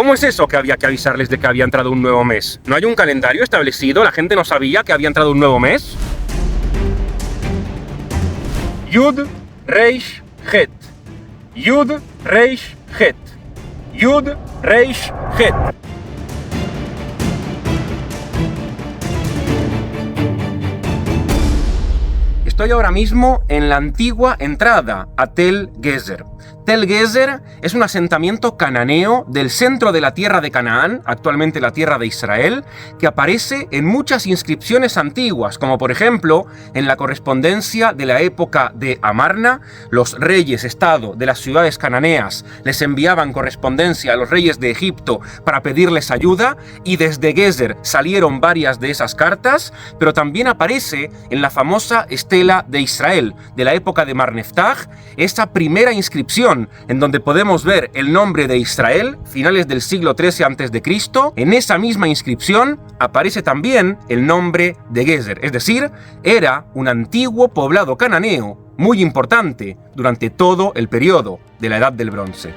¿Cómo es eso que había que avisarles de que había entrado un nuevo mes? ¿No hay un calendario establecido? ¿La gente no sabía que había entrado un nuevo mes? Yud, Reish, Het. Yud, Reish, Het. Yud, Reish, Het. Estoy ahora mismo en la antigua entrada a Tel Gezer. Tel Gezer es un asentamiento cananeo del centro de la tierra de Canaán, actualmente la tierra de Israel, que aparece en muchas inscripciones antiguas, como por ejemplo en la correspondencia de la época de Amarna. Los reyes-estado de las ciudades cananeas les enviaban correspondencia a los reyes de Egipto para pedirles ayuda, y desde Gezer salieron varias de esas cartas, pero también aparece en la famosa estela de Israel de la época de Mar Neftag, esa primera inscripción en donde podemos ver el nombre de Israel, finales del siglo XIII a.C., en esa misma inscripción aparece también el nombre de Gezer, es decir, era un antiguo poblado cananeo muy importante durante todo el periodo de la Edad del Bronce.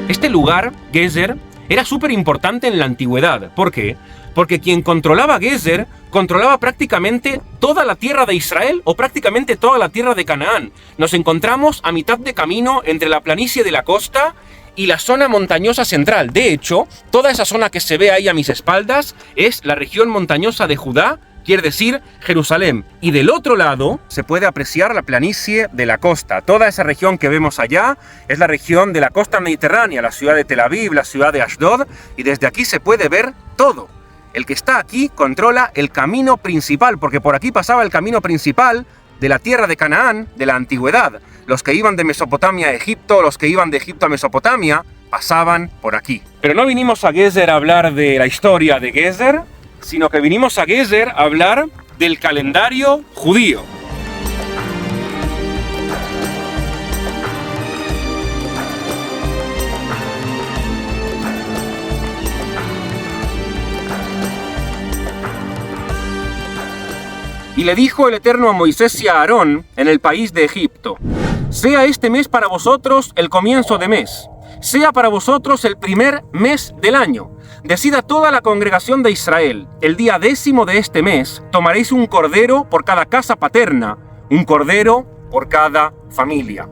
Este lugar, Gezer, era súper importante en la antigüedad. ¿Por qué? Porque quien controlaba Gezer controlaba prácticamente toda la tierra de Israel o prácticamente toda la tierra de Canaán. Nos encontramos a mitad de camino entre la planicie de la costa y la zona montañosa central. De hecho, toda esa zona que se ve ahí a mis espaldas es la región montañosa de Judá, quiere decir Jerusalén. Y del otro lado se puede apreciar la planicie de la costa. Toda esa región que vemos allá es la región de la costa mediterránea, la ciudad de Tel Aviv, la ciudad de Ashdod, y desde aquí se puede ver todo. El que está aquí controla el camino principal, porque por aquí pasaba el camino principal de la tierra de Canaán, de la antigüedad. Los que iban de Mesopotamia a Egipto, los que iban de Egipto a Mesopotamia, pasaban por aquí. Pero no vinimos a Gezer a hablar de la historia de Gezer, sino que vinimos a Gezer a hablar del calendario judío. Y le dijo el Eterno a Moisés y a Aarón en el país de Egipto: sea este mes para vosotros el comienzo de mes, sea para vosotros el primer mes del año. Decida toda la congregación de Israel: el día 10º de este mes tomaréis un cordero por cada casa paterna, un cordero por cada familia.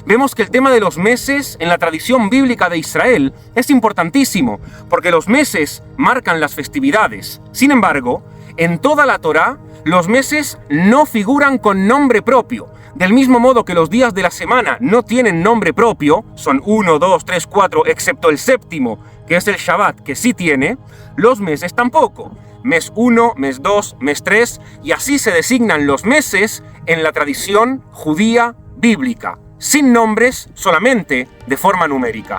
Vemos que el tema de los meses en la tradición bíblica de Israel es importantísimo, porque los meses marcan las festividades. Sin embargo, en toda la Torá, los meses no figuran con nombre propio. Del mismo modo que los días de la semana no tienen nombre propio, son 1, 2, 3, 4, excepto el séptimo, que es el Shabbat, que sí tiene, los meses tampoco. Mes 1, mes 2, mes 3, y así se designan los meses en la tradición judía bíblica, sin nombres, solamente de forma numérica.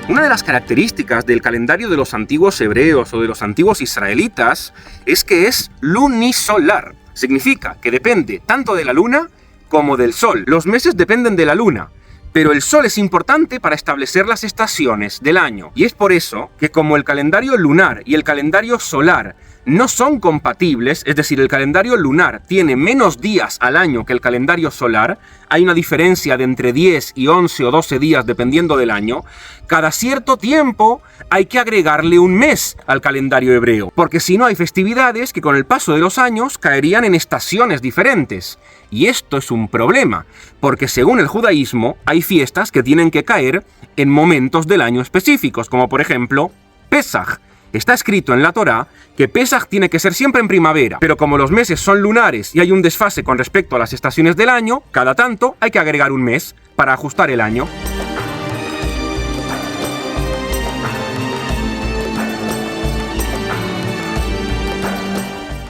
Una de las características del calendario de los antiguos hebreos o de los antiguos israelitas es que es lunisolar. Significa que depende tanto de la luna como del sol. Los meses dependen de la luna, pero el sol es importante para establecer las estaciones del año. Y es por eso que como el calendario lunar y el calendario solar no son compatibles, es decir, el calendario lunar tiene menos días al año que el calendario solar, hay una diferencia de entre 10 y 11 o 12 días dependiendo del año, cada cierto tiempo hay que agregarle un mes al calendario hebreo, porque si no hay festividades que con el paso de los años caerían en estaciones diferentes. Y esto es un problema, porque según el judaísmo hay fiestas que tienen que caer en momentos del año específicos, como por ejemplo Pesaj. Está escrito en la Torá que Pesaj tiene que ser siempre en primavera, pero como los meses son lunares y hay un desfase con respecto a las estaciones del año, cada tanto hay que agregar un mes para ajustar el año.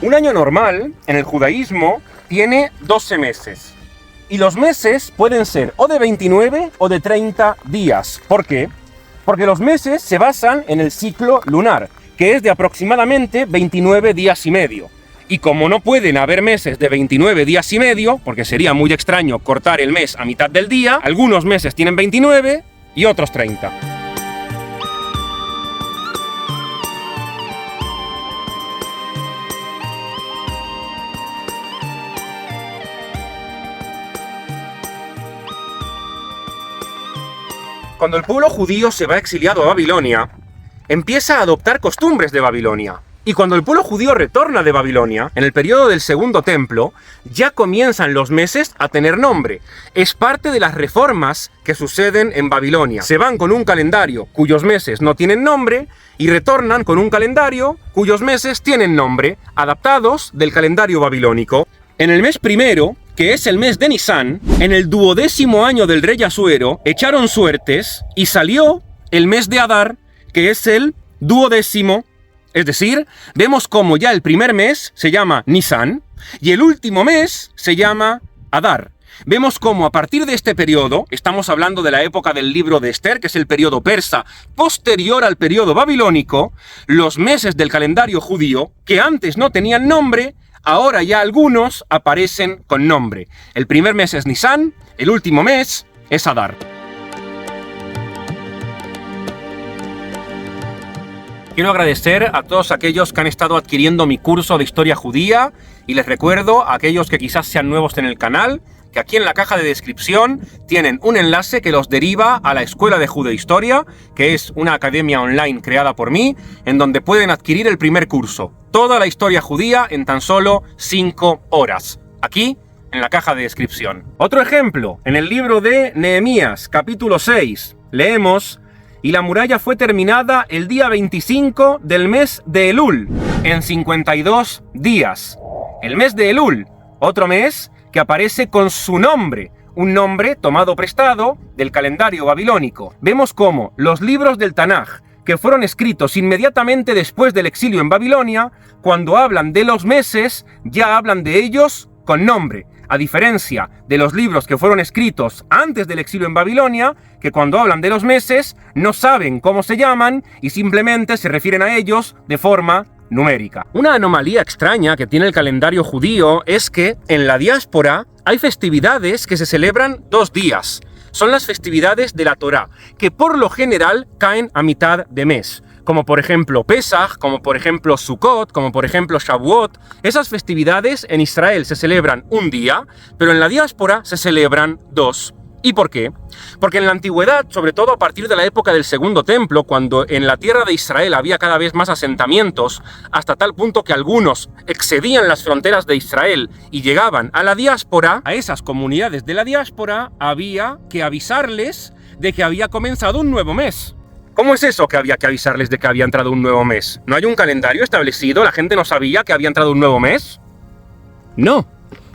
Un año normal, en el judaísmo, tiene 12 meses. Y los meses pueden ser o de 29 o de 30 días. ¿Por qué? Porque los meses se basan en el ciclo lunar, que es de aproximadamente 29 días y medio. Y como no pueden haber meses de 29 días y medio, porque sería muy extraño cortar el mes a mitad del día, algunos meses tienen 29 y otros 30. Cuando el pueblo judío se va exiliado a Babilonia, empieza a adoptar costumbres de Babilonia. Y cuando el pueblo judío retorna de Babilonia, en el periodo del Segundo Templo, ya comienzan los meses a tener nombre. Es parte de las reformas que suceden en Babilonia. Se van con un calendario cuyos meses no tienen nombre y retornan con un calendario cuyos meses tienen nombre, adaptados del calendario babilónico. En el mes primero, que es el mes de Nisán, en el 12º año del rey Asuero, echaron suertes y salió el mes de Adar, que es el 12º. Es decir, vemos como ya el primer mes se llama Nisán y el último mes se llama Adar. Vemos como a partir de este periodo, estamos hablando de la época del libro de Esther, que es el periodo persa posterior al periodo babilónico, los meses del calendario judío, que antes no tenían nombre, ahora ya algunos aparecen con nombre. El primer mes es Nisán, el último mes es Adar. Quiero agradecer a todos aquellos que han estado adquiriendo mi curso de historia judía y les recuerdo a aquellos que quizás sean nuevos en el canal que aquí en la caja de descripción tienen un enlace que los deriva a la Escuela de Judeohistoria, que es una academia online creada por mí, en donde pueden adquirir el primer curso, toda la historia judía en tan solo 5 horas, aquí en la caja de descripción. Otro ejemplo, en el libro de Nehemías, capítulo 6, leemos: y la muralla fue terminada el día 25 del mes de Elul, en 52 días. El mes de Elul, otro mes que aparece con su nombre, un nombre tomado prestado del calendario babilónico. Vemos cómo los libros del Tanaj, que fueron escritos inmediatamente después del exilio en Babilonia, cuando hablan de los meses, ya hablan de ellos con nombre. A diferencia de los libros que fueron escritos antes del exilio en Babilonia, que cuando hablan de los meses no saben cómo se llaman y simplemente se refieren a ellos de forma numérica. Una anomalía extraña que tiene el calendario judío es que en la diáspora hay festividades que se celebran 2 días. Son las festividades de la Torá, que por lo general caen a mitad de mes. Como por ejemplo Pesaj, como por ejemplo Sukkot, como por ejemplo Shavuot. Esas festividades en Israel se celebran un día, pero en la diáspora se celebran 2. ¿Y por qué? Porque en la antigüedad, sobre todo a partir de la época del Segundo Templo, cuando en la tierra de Israel había cada vez más asentamientos, hasta tal punto que algunos excedían las fronteras de Israel y llegaban a la diáspora, a esas comunidades de la diáspora había que avisarles de que había comenzado un nuevo mes. ¿Cómo es eso que había que avisarles de que había entrado un nuevo mes? ¿No hay un calendario establecido? ¿La gente no sabía que había entrado un nuevo mes? No,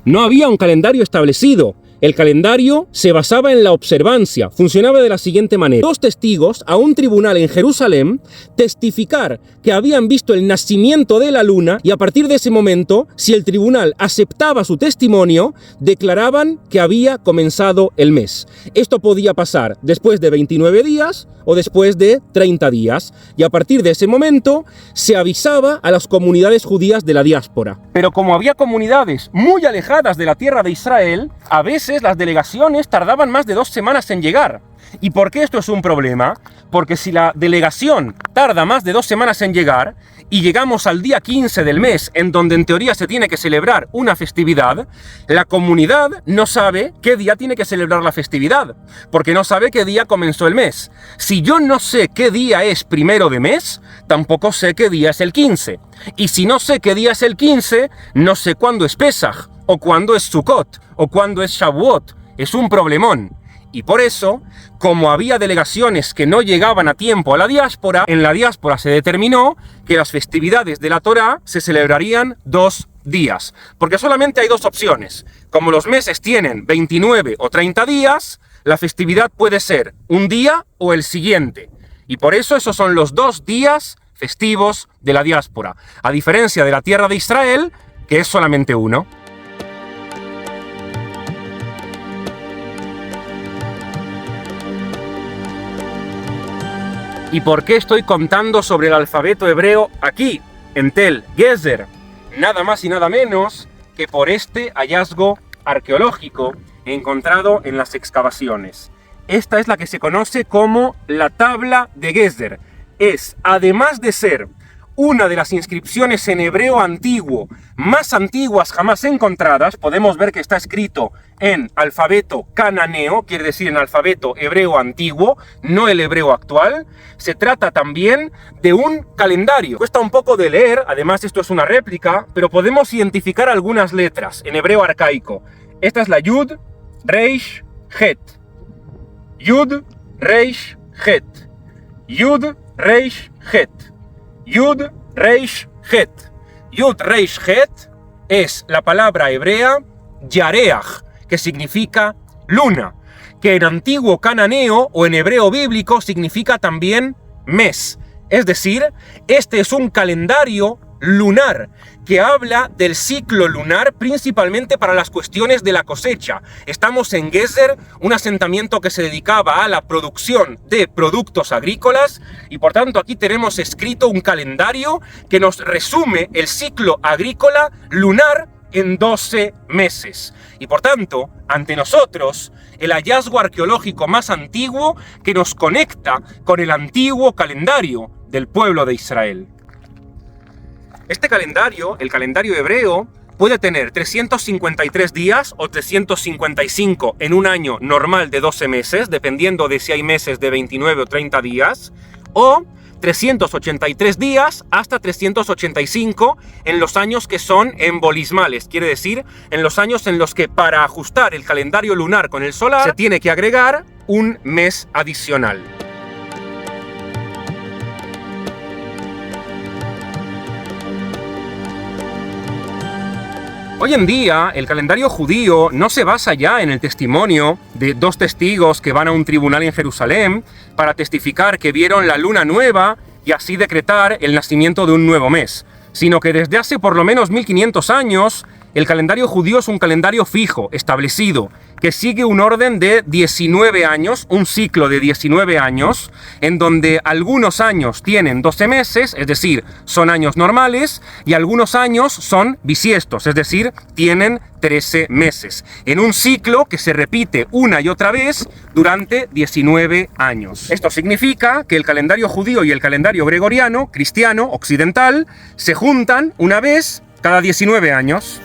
no había un calendario establecido. El calendario se basaba en la observancia. Funcionaba de la siguiente manera: 2 testigos a un tribunal en Jerusalén testificar que habían visto el nacimiento de la luna y a partir de ese momento, si el tribunal aceptaba su testimonio, declaraban que había comenzado el mes. Esto podía pasar después de 29 días o después de 30 días, y a partir de ese momento se avisaba a las comunidades judías de la diáspora. Pero como había comunidades muy alejadas de la tierra de Israel, a veces las delegaciones tardaban más de 2 semanas en llegar. ¿Y por qué esto es un problema? Porque si la delegación tarda más de 2 semanas en llegar y llegamos al día 15 del mes, en donde en teoría se tiene que celebrar una festividad, la comunidad no sabe qué día tiene que celebrar la festividad, porque no sabe qué día comenzó el mes. Si yo no sé qué día es primero de mes, tampoco sé qué día es el 15. Y si no sé qué día es el 15, no sé cuándo es Pesaj, o cuándo es Sukkot, o cuándo es Shavuot. Es un problemón. Y por eso, como había delegaciones que no llegaban a tiempo a la diáspora, en la diáspora se determinó que las festividades de la Torá se celebrarían 2 días. Porque solamente hay 2 opciones. Como los meses tienen 29 o 30 días, la festividad puede ser un día o el siguiente. Y por eso esos son los 2 días festivos de la diáspora. A diferencia de la tierra de Israel, que es solamente uno. ¿Y por qué estoy contando sobre el alfabeto hebreo aquí, en Tel Gezer? Nada más y nada menos que por este hallazgo arqueológico encontrado en las excavaciones. Esta es la que se conoce como la tabla de Gezer. Es, además de ser una de las inscripciones en hebreo antiguo más antiguas jamás encontradas. Podemos ver que está escrito en alfabeto cananeo, quiere decir en alfabeto hebreo antiguo, no el hebreo actual. Se trata también de un calendario. Cuesta un poco de leer, además esto es una réplica, pero podemos identificar algunas letras en hebreo arcaico. Esta es la Yud, Reish, Het. Yud, Reish, Het. Yud, Reish, Het. Yud, Reish, Het. Yud, Reish, Het es la palabra hebrea Yareach, que significa luna, que en antiguo cananeo o en hebreo bíblico significa también mes. Es decir, este es un calendario lunar que habla del ciclo lunar principalmente para las cuestiones de la cosecha. Estamos en Gezer, un asentamiento que se dedicaba a la producción de productos agrícolas, y por tanto aquí tenemos escrito un calendario que nos resume el ciclo agrícola lunar en 12 meses. Y por tanto, ante nosotros, el hallazgo arqueológico más antiguo que nos conecta con el antiguo calendario del pueblo de Israel. Este calendario, el calendario hebreo, puede tener 353 días o 355 en un año normal de 12 meses, dependiendo de si hay meses de 29 o 30 días, o 383 días hasta 385 en los años que son embolismales, quiere decir en los años en los que para ajustar el calendario lunar con el solar se tiene que agregar un mes adicional. Hoy en día, el calendario judío no se basa ya en el testimonio de dos testigos que van a un tribunal en Jerusalén para testificar que vieron la luna nueva y así decretar el nacimiento de un nuevo mes, sino que desde hace por lo menos 1500 años, el calendario judío es un calendario fijo, establecido, que sigue un orden de 19 años, un ciclo de 19 años, en donde algunos años tienen 12 meses, es decir, son años normales, y algunos años son bisiestos, es decir, tienen 13 meses, en un ciclo que se repite una y otra vez durante 19 años. Esto significa que el calendario judío y el calendario gregoriano, cristiano, occidental, se juntan una vez cada 19 años.